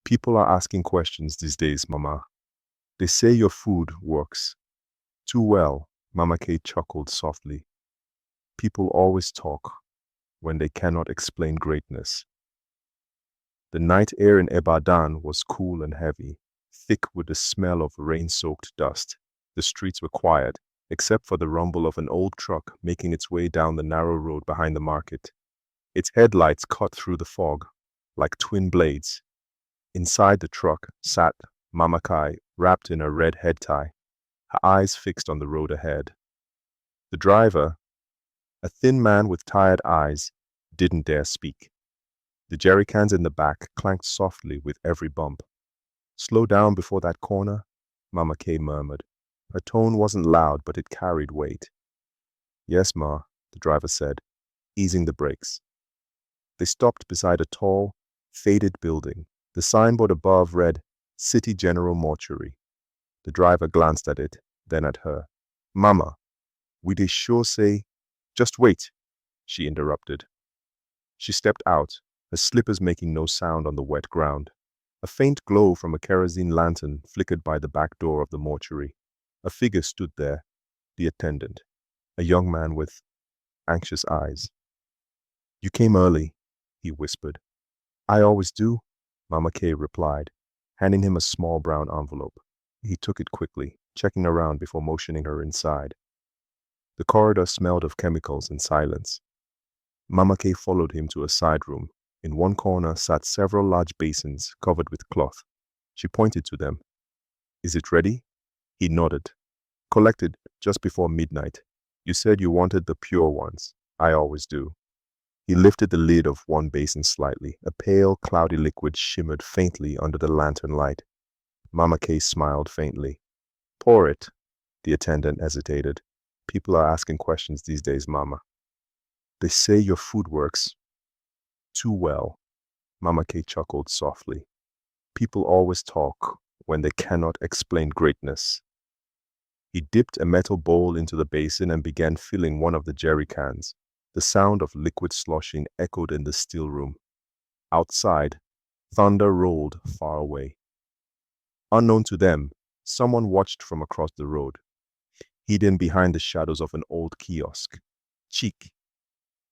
People are asking questions these days, Mama. They say your food works. Too well, Mama K chuckled softly. People always talk when they cannot explain greatness. The night air in Ibadan was cool and heavy, thick with the smell of rain-soaked dust. The streets were quiet, except for the rumble of an old truck making its way down the narrow road behind the market. Its headlights cut through the fog like twin blades. Inside the truck sat Mama Kai, wrapped in a red head tie, her eyes fixed on the road ahead. The driver, a thin man with tired eyes, didn't dare speak. The jerry cans in the back clanked softly with every bump. "Slow down before that corner," Mama K murmured. Her tone wasn't loud, but it carried weight. "Yes, Ma," the driver said, easing the brakes. They stopped beside a tall, faded building. The signboard above read, "City General Mortuary." The driver glanced at it, then at her. "Mama, we dey sure say—" "Just wait," she interrupted. She stepped out, her slippers making no sound on the wet ground. A faint glow from a kerosene lantern flickered by the back door of the mortuary. A figure stood there, the attendant, a young man with anxious eyes. "You came early," he whispered. "I always do," Mama K replied, handing him a small brown envelope. He took it quickly, checking around before motioning her inside. The corridor smelled of chemicals and silence. Mama K followed him to a side room. In one corner sat several large basins covered with cloth. She pointed to them. "Is it ready?" He nodded. "Collected just before midnight. You said you wanted the pure ones. I always do." He lifted the lid of one basin slightly. A pale, cloudy liquid shimmered faintly under the lantern light. Mama K smiled faintly. "Pour it." The attendant hesitated. "People are asking questions these days, Mama. They say your food works too well." Mama K chuckled softly. "People always talk when they cannot explain greatness." He dipped a metal bowl into the basin and began filling one of the jerry cans. The sound of liquid sloshing echoed in the still room. Outside, thunder rolled far away. Unknown to them, someone watched from across the road, hidden behind the shadows of an old kiosk. Cheek.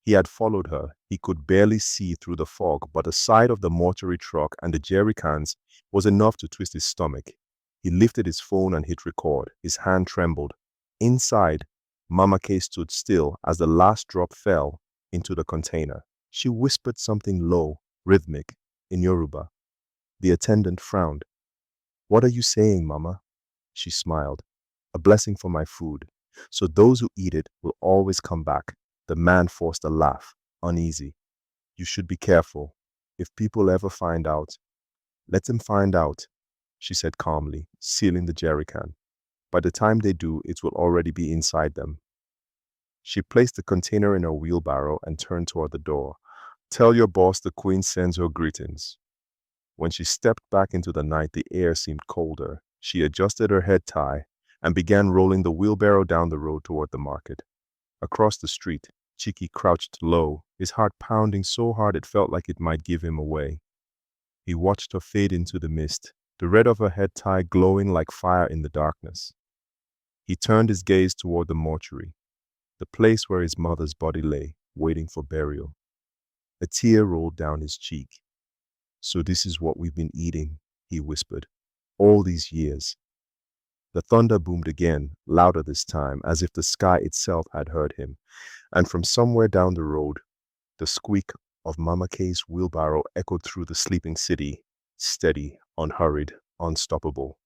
He had followed her. He could barely see through the fog, but the sight of the mortuary truck and the jerry cans was enough to twist his stomach. He lifted his phone and hit record. His hand trembled. Inside, Mama K stood still as the last drop fell into the container. She whispered something low, rhythmic, in Yoruba. The attendant frowned. "What are you saying, Mama?" She smiled. "A blessing for my food. So those who eat it will always come back." The man forced a laugh, uneasy. "You should be careful. If people ever find out—" "Let them find out," she said calmly, sealing the jerry can. "By the time they do, it will already be inside them." She placed the container in her wheelbarrow and turned toward the door. "Tell your boss the Queen sends her greetings." When she stepped back into the night, the air seemed colder. She adjusted her head tie and began rolling the wheelbarrow down the road toward the market. Across the street, Chiki crouched low, his heart pounding so hard it felt like it might give him away. He watched her fade into the mist, the red of her head tie glowing like fire in the darkness. He turned his gaze toward the mortuary, the place where his mother's body lay, waiting for burial. A tear rolled down his cheek. "So this is what we've been eating," he whispered, "all these years." The thunder boomed again, louder this time, as if the sky itself had heard him. And from somewhere down the road, the squeak of Mama K's wheelbarrow echoed through the sleeping city, steady, unhurried, unstoppable.